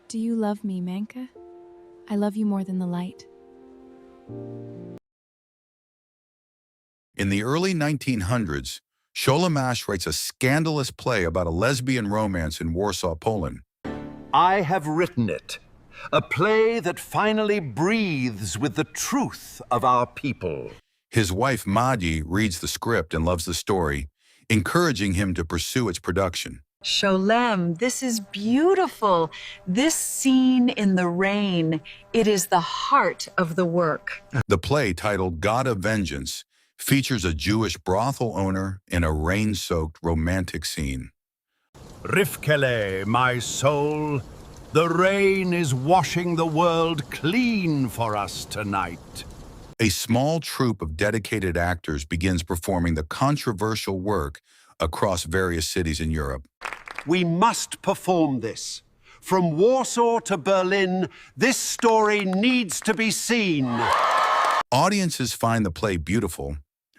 Do you love me, Manke? I love you more than the light. In the early 1900s, Sholem Asch writes a scandalous play about a lesbian romance in Warsaw, Poland. I have written it, a play that finally breathes with the truth of our people. His wife, Madi, reads the script and loves the story, encouraging him to pursue its production. Sholem, this is beautiful. This scene in the rain, it is the heart of the work. The play, titled God of Vengeance, features a Jewish brothel owner in a rain-soaked romantic scene. Rivkele, my soul, the rain is washing the world clean for us tonight. A small troupe of dedicated actors begins performing the controversial work across various cities in Europe. We must perform this. From Warsaw to Berlin, this story needs to be seen. Audiences find the play beautiful,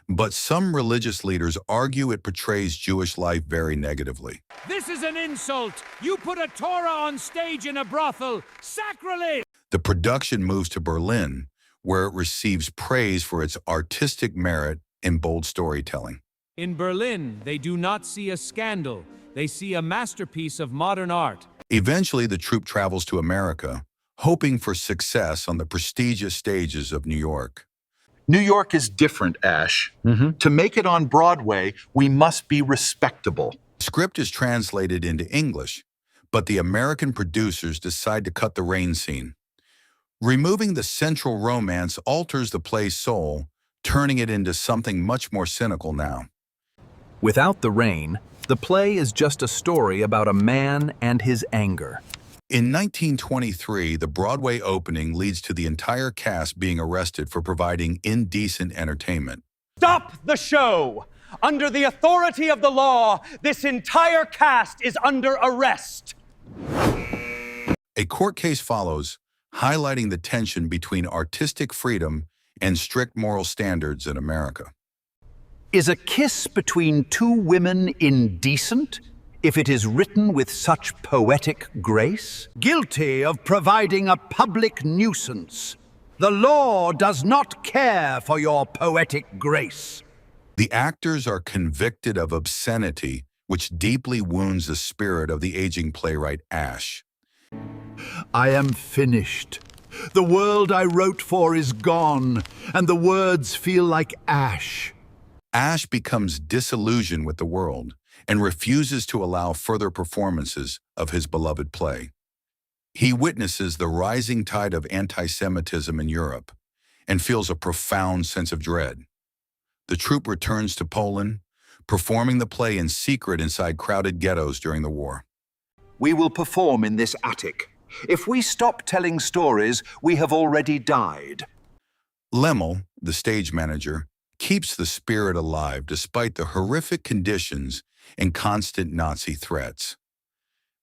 but some religious leaders argue it portrays Jewish life very negatively. This is an insult! You put a Torah on stage in a brothel! Sacrilege! The production moves to Berlin, where it receives praise for its artistic merit and bold storytelling. In Berlin, they do not see a scandal. They see a masterpiece of modern art. Eventually, the troupe travels to America, hoping for success on the prestigious stages of New York. New York is different, Ash. To make it on Broadway, we must be respectable. The script is translated into English, but the American producers decide to cut the rain scene. Removing the central romance alters the play's soul, turning it into something much more cynical now. Without the rain, the play is just a story about a man and his anger. In 1923, the Broadway opening leads to the entire cast being arrested for providing indecent entertainment. Stop the show! Under the authority of the law, this entire cast is under arrest. A court case follows, highlighting the tension between artistic freedom and strict moral standards in America. Is a kiss between two women indecent if it is written with such poetic grace? Guilty of providing a public nuisance. The law does not care for your poetic grace. The actors are convicted of obscenity, which deeply wounds the spirit of the aging playwright Asch. I am finished. The world I wrote for is gone, and the words feel like ash. Asch becomes disillusioned with the world and refuses to allow further performances of his beloved play. He witnesses the rising tide of anti-Semitism in Europe and feels a profound sense of dread. The troupe returns to Poland, performing the play in secret inside crowded ghettos during the war. We will perform in this attic. If we stop telling stories, we have already died. Yankl, the stage manager, keeps the spirit alive despite the horrific conditions and constant Nazi threats.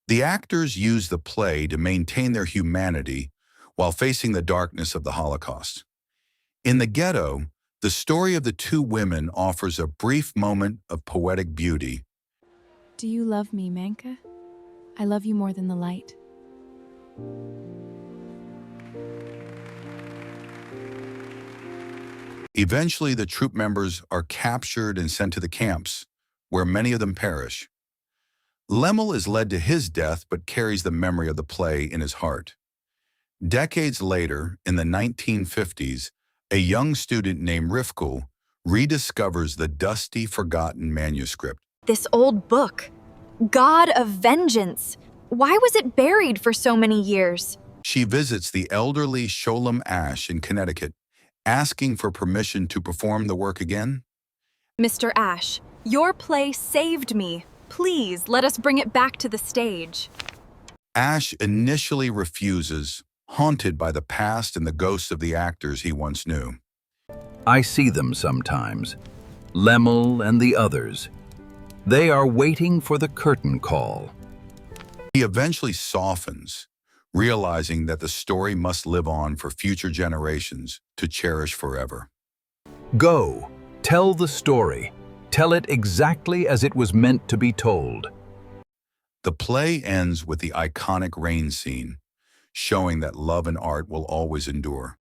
The actors use the play to maintain their humanity while facing the darkness of the Holocaust. In the ghetto, the story of the two women offers a brief moment of poetic beauty. Do you love me, Manke? I love you more than the light. Eventually, the troupe members are captured and sent to the camps, where many of them perish. Yankl is led to his death but carries the memory of the play in his heart. Decades later, in the 1950s, a young student named Rivkele rediscovers the dusty, forgotten manuscript. This old book, God of Vengeance. Why was it buried for so many years? She visits the elderly Sholem Asch in Connecticut, asking for permission to perform the work again. Mr. Asch, your play saved me. Please, let us bring it back to the stage. Asch initially refuses, haunted by the past and the ghosts of the actors he once knew. I see them sometimes, Yankl and the others. They are waiting for the curtain call. He eventually softens, realizing that the story must live on for future generations to cherish forever. Go, tell the story. Tell it exactly as it was meant to be told. The play ends with the iconic rain scene, showing that love and art will always endure.